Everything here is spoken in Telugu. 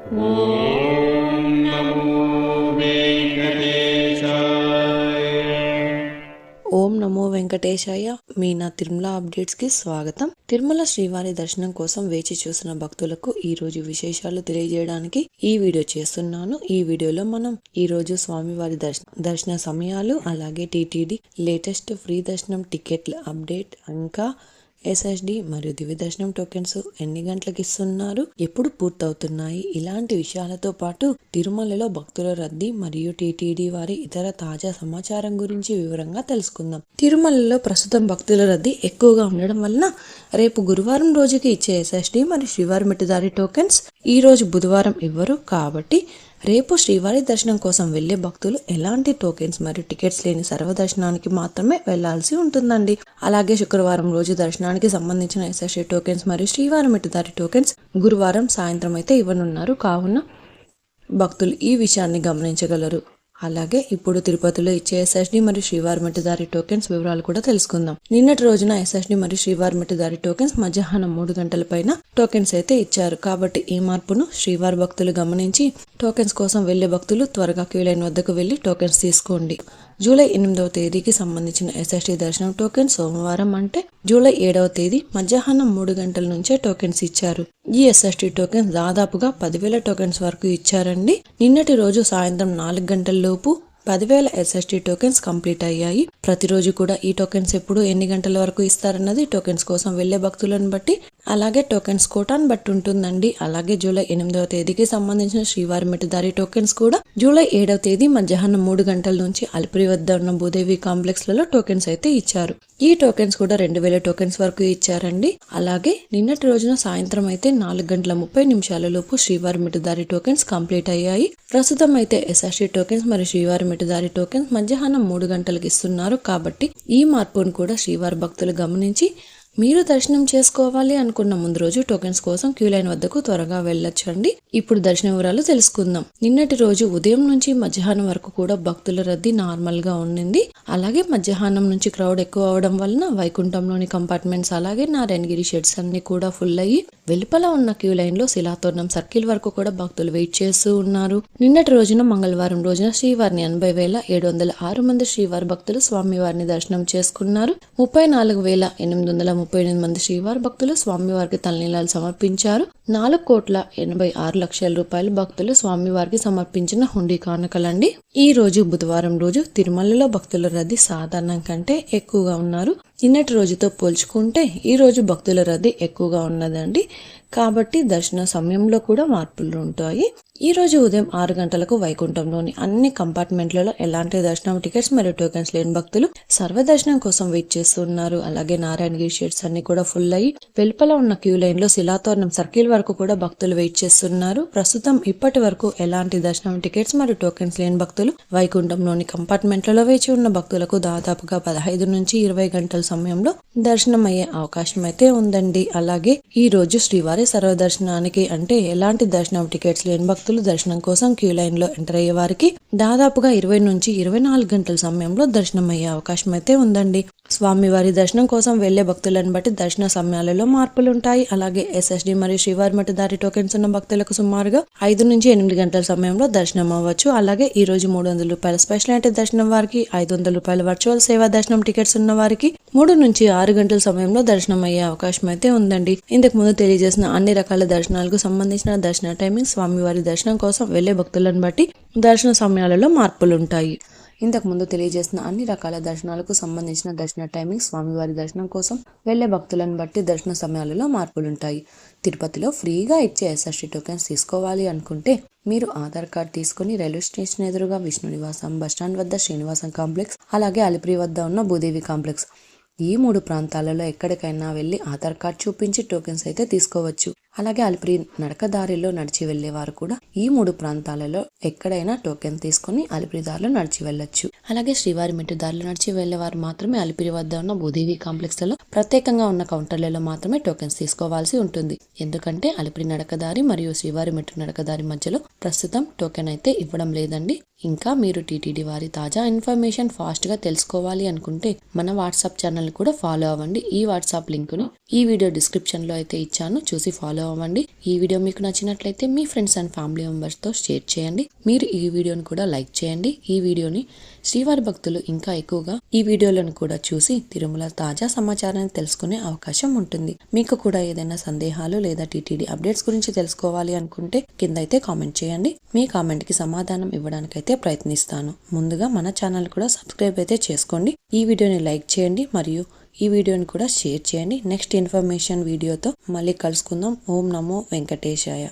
ఓం నమో వెంకటేశాయ. ఓం నమో వెంకటేశాయ. మీ నా తిరుమల అప్డేట్స్ కి స్వాగతం. తిరుమల శ్రీవారి దర్శనం కోసం వేచి చూసిన భక్తులకు ఈ రోజు విశేషాలు తెలియజేయడానికి ఈ వీడియో చేస్తున్నాను. ఈ వీడియోలో మనం ఈ రోజు స్వామివారి దర్శన సమయాలు, అలాగే టీటీడీ లేటెస్ట్ ఫ్రీ దర్శనం టికెట్ల అప్డేట్, ఇంకా ఎస్ఎస్డి మరియు దివ్య దర్శనం టోకెన్స్ ఎన్ని గంటలకు ఇస్తున్నారు, ఎప్పుడు పూర్తవుతున్నాయి, ఇలాంటి విషయాలతో పాటు తిరుమలలో భక్తుల రద్దీ మరియు టీటీడీ వారి ఇతర తాజా సమాచారం గురించి వివరంగా తెలుసుకుందాం. తిరుమలలో ప్రస్తుతం భక్తుల రద్దీ ఎక్కువగా ఉండడం వలన రేపు గురువారం రోజుకి ఇచ్చే ఎస్ఎస్డి మరియు శ్రీవారి మెట్టుదారి టోకెన్స్ ఈ రోజు బుధవారం ఇవ్వరు. కాబట్టి రేపు శ్రీవారి దర్శనం కోసం వెళ్లే భక్తులు ఎలాంటి టోకెన్స్ మరియు టికెట్స్ లేని సర్వదర్శనానికి మాత్రమే వెళ్లాల్సి ఉంటుందండి. అలాగే శుక్రవారం రోజు దర్శనానికి సంబంధించిన ఎస్ఎస్డి టోకెన్స్ మరియు శ్రీవారి మెట్టుదారి టోకెన్స్ గురువారం సాయంత్రం అయితే ఇవ్వనున్నారు. కావున భక్తులు ఈ విషయాన్ని గమనించగలరు. అలాగే ఇప్పుడు తిరుపతిలో ఇచ్చే ఎస్ఎస్డి మరియు శ్రీవారి మెట్టుదారి టోకెన్స్ వివరాలు కూడా తెలుసుకుందాం. నిన్నటి రోజున ఎస్ఎస్డి మరియు శ్రీవారి మెట్టుదారి టోకెన్స్ మధ్యాహ్నం 3 గంటల పైన టోకెన్స్ అయితే ఇచ్చారు. కాబట్టి ఈ మార్పును శ్రీవారి భక్తులు గమనించి టోకెన్స్ కోసం వెళ్లే భక్తులు త్వరగా క్యూ లైన్ వద్దకు వెళ్లి టోకెన్స్ తీసుకోండి. జూలై 8వ తేదీకి సంబంధించిన ఎస్ఎస్డి దర్శనం టోకెన్ సోమవారం అంటే జూలై 7వ తేదీ మధ్యాహ్నం 3 గంటల నుంచే టోకెన్స్ ఇచ్చారు. ఈ ఎస్ఎస్డి టోకెన్స్ దాదాపుగా 10,000 టోకెన్స్ వరకు ఇచ్చారండి. నిన్నటి రోజు సాయంత్రం 4 గంటల లోపు 10,000 ఎస్ఎస్డి టోకెన్స్ కంప్లీట్ అయ్యాయి. ప్రతిరోజు కూడా ఈ టోకెన్స్ ఎప్పుడు ఎన్ని గంటల వరకు ఇస్తారన్నది టోకెన్స్ కోసం వెళ్లే భక్తులను బట్టి, అలాగే టోకెన్స్ కోటాను బట్టి ఉంటుందండి. అలాగే జూలై 8వ తేదీకి సంబంధించిన శ్రీవారి మెట్టుదారి టోకెన్స్ కూడా జూలై 7వ తేదీ మధ్యాహ్నం 3 గంటల నుంచి అలిపిరి వద్ద ఉన్న భూదేవి కాంప్లెక్స్ లలో టోకెన్స్ అయితే ఇచ్చారు. ఈ టోకెన్స్ కూడా 2,000 టోకెన్స్ వరకు ఇచ్చారండి. అలాగే నిన్నటి రోజున సాయంత్రం అయితే 4:30 లోపు శ్రీవారి మెట్టుదారి టోకెన్స్ కంప్లీట్ అయ్యాయి. ప్రస్తుతం అయితే ఎస్ఎస్డి టోకెన్స్ మరియు శ్రీవారి మెట్టుదారి టోకెన్స్ మధ్యాహ్నం 3 గంటలకు ఇస్తున్నారు. కాబట్టి ఈ మార్పును కూడా శ్రీవారి భక్తులు గమనించి మీరు దర్శనం చేసుకోవాలి అనుకున్న ముందు రోజు టోకెన్స్ కోసం క్యూ లైన్ వద్దకు త్వరగా వెళ్ళొచ్చండి. ఇప్పుడు దర్శన వివరాలు తెలుసుకుందాం. నిన్నటి రోజు ఉదయం నుంచి మధ్యాహ్నం వరకు కూడా భక్తుల రద్దీ నార్మల్ గా ఉండింది. అలాగే మధ్యాహ్నం నుంచి క్రౌడ్ ఎక్కువ అవడం వలన వైకుంఠంలోని కంపార్ట్మెంట్స్ అలాగే నారాయణగిరి షెడ్స్ అన్ని కూడా ఫుల్ అయ్యి వెలుపల ఉన్న క్యూ లైన్ లో శిలాతోరణం సర్కిల్ వరకు కూడా భక్తులు వెయిట్ చేస్తూ ఉన్నారు. నిన్నటి రోజున మంగళవారం రోజున శ్రీవారిని 80,706 మంది శ్రీవారి భక్తులు స్వామివారిని దర్శనం చేసుకున్నారు. 34,838 మంది శ్రీవారి భక్తులు స్వామివారికి తలనీలాలు సమర్పించారు. 4,86,00,000 రూపాయలు భక్తులు స్వామివారికి సమర్పించిన హుండీ కానుకలండి. ఈ రోజు బుధవారం రోజు తిరుమలలో భక్తుల రద్దీ సాధారణం కంటే ఎక్కువగా ఉన్నారు. నిన్నటి రోజుతో పోల్చుకుంటే ఈ రోజు భక్తుల రద్దీ ఎక్కువగా ఉన్నదండి. కాబట్టి దర్శన సమయంలో కూడా మార్పులు ఉంటాయి. ఈ రోజు ఉదయం 6 గంటలకు వైకుంఠంలోని అన్ని కంపార్ట్మెంట్లలో ఎలాంటి దర్శనం టికెట్స్ మరియు టోకెన్స్ లేని భక్తులు సర్వదర్శనం కోసం వెయిట్ చేస్తున్నారు. అలాగే నారాయణగిరి షెడ్స్ అన్ని కూడా ఫుల్ అయ్యి వెలుపల ఉన్న క్యూ లైన్ లో శిలాతోరణం సర్కిల్ వరకు కూడా భక్తులు వెయిట్ చేస్తున్నారు. ప్రస్తుతం ఇప్పటి వరకు ఎలాంటి దర్శనం టికెట్స్ మరియు టోకెన్స్ లేని భక్తులు వైకుంఠంలోని కంపార్ట్మెంట్లలో వేచి ఉన్న భక్తులకు దాదాపుగా 15 నుంచి 20 గంటల సమయంలో దర్శనం అయ్యే అవకాశం అయితే ఉందండి. అలాగే ఈ రోజు శ్రీవారి సర్వదర్శనానికి అంటే ఎలాంటి దర్శనం టికెట్స్ లేని భక్తులు దర్శనం కోసం క్యూ లైన్ లో ఎంటర్ అయ్యే వారికి దాదాపుగా 20 నుంచి 24 గంటల సమయంలో దర్శనం అయ్యే అవకాశం అయితే ఉందండి. స్వామివారి దర్శనం కోసం వెళ్లే భక్తులను బట్టి దర్శన సమయాలలో మార్పులు ఉంటాయి. అలాగే ఎస్ఎస్డి మరియు శ్రీవారి మెట్టుదారి టోకెన్స్ ఉన్న భక్తులకు సుమారుగా 5 నుంచి 8 గంటల సమయంలో దర్శనం అవ్వచ్చు. అలాగే ఈ రోజు 300 రూపాయల స్పెషాలిటీ దర్శనం వారికి, 500 రూపాయల వర్చువల్ సేవా దర్శనం టికెట్స్ ఉన్న వారికి 3 నుంచి 6 గంటల సమయంలో దర్శనం అయ్యే అవకాశం అయితే ఉందండి. ఇంతకు ముందు తెలియజేసిన అన్ని రకాల దర్శనాలకు సంబంధించిన దర్శన టైమింగ్ స్వామివారి దర్శనం కోసం వెళ్లే భక్తులను బట్టి దర్శన సమయాలలో మార్పులు ఉంటాయి. ఇంతకు ముందు తెలియజేసిన అన్ని రకాల దర్శనాలకు సంబంధించిన దర్శన టైమింగ్ స్వామివారి దర్శనం కోసం వెళ్లే భక్తులను బట్టి దర్శన సమయాలలో మార్పులుంటాయి. తిరుపతిలో ఫ్రీగా ఇచ్చే ఎస్ఎస్డి టోకెన్స్ తీసుకోవాలి అనుకుంటే మీరు ఆధార్ కార్డ్ తీసుకుని రైల్వే స్టేషన్ ఎదురుగా విష్ణు నివాసం, బస్టాండ్ వద్ద శ్రీనివాసం కాంప్లెక్స్, అలాగే అలిపిరి వద్ద ఉన్న భూదేవి కాంప్లెక్స్ ఈ 3 ప్రాంతాలలో ఎక్కడికైనా వెళ్లి ఆధార్ కార్డ్ చూపించి టోకెన్స్ అయితే తీసుకోవచ్చు. అలాగే అలిపిరి నడకదారిలో నడిచి వెళ్లేవారు కూడా ఈ 3 ప్రాంతాలలో ఎక్కడైనా టోకెన్ తీసుకుని అలిపిరి దారిలో నడిచి వెళ్ళొచ్చు. అలాగే శ్రీవారి మెట్టు దారిలో నడిచి వెళ్లేవారు మాత్రమే అలిపిరి వద్ద ఉన్న భూదేవి కాంప్లెక్స్ లలో ప్రత్యేకంగా ఉన్న కౌంటర్లలో మాత్రమే టోకెన్స్ తీసుకోవాల్సి ఉంటుంది. ఎందుకంటే అలిపిరి నడకదారి మరియు శ్రీవారి మెట్టు నడకదారి మధ్యలో ప్రస్తుతం టోకెన్ అయితే ఇవ్వడం లేదండి. ఇంకా మీరు టీటీడీ వారి తాజా ఇన్ఫర్మేషన్ ఫాస్ట్గా తెలుసుకోవాలి అనుకుంటే మన వాట్సాప్ ఛానల్ కూడా ఫాలో అవ్వండి. ఈ వాట్సాప్ లింకుని ఈ వీడియో డిస్క్రిప్షన్లో అయితే ఇచ్చాను, చూసి ఫాలో అవ్వండి. ఈ వీడియో మీకు నచ్చినట్లయితే మీ ఫ్రెండ్స్ అండ్ ఫ్యామిలీ మెంబర్స్తో షేర్ చేయండి. మీరు ఈ వీడియోని కూడా లైక్ చేయండి. ఈ వీడియోని శ్రీవారి భక్తులు ఇంకా ఎక్కువగా ఈ వీడియోలను కూడా చూసి తిరుమల తాజా సమాచారాన్ని తెలుసుకునే అవకాశం ఉంటుంది. మీకు కూడా ఏదైనా సందేహాలు లేదా టీటీడీ అప్డేట్స్ గురించి తెలుసుకోవాలి అనుకుంటే కింద అయితే కామెంట్ చేయండి. మీ కామెంట్ కి సమాధానం ఇవ్వడానికైతే ప్రయత్నిస్తాను. ముందుగా మన ఛానల్ కూడా సబ్స్క్రైబ్ అయితే చేసుకోండి. ఈ వీడియోని లైక్ చేయండి మరియు ఈ వీడియోని కూడా షేర్ చేయండి. నెక్స్ట్ ఇన్ఫర్మేషన్ వీడియోతో మళ్ళీ కలుసుకుందాం. ఓం నమో వెంకటేశాయ.